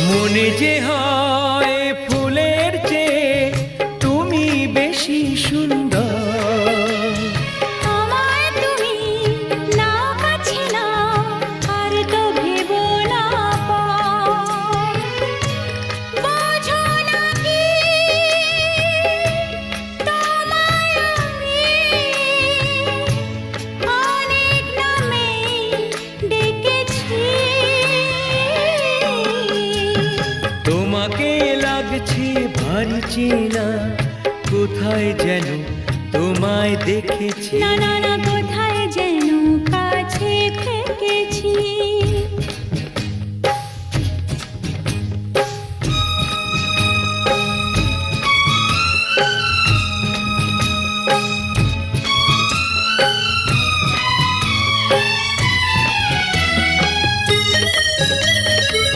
মনে যে হয় ফুলের চেয়ে তুমি বেশি সুন্দর। আমায় তুমি নাও কাছে নাও, আর তো ভেবো না পর। বোঝো না কি তোমায় আমি অনেক নামে ডেকেছি। তোমাকে লাগছে ভারী চেনা, কোথায় যেন তোমায় দেখেছি। না না না, কোথায় যেন কাছে থেকেছি।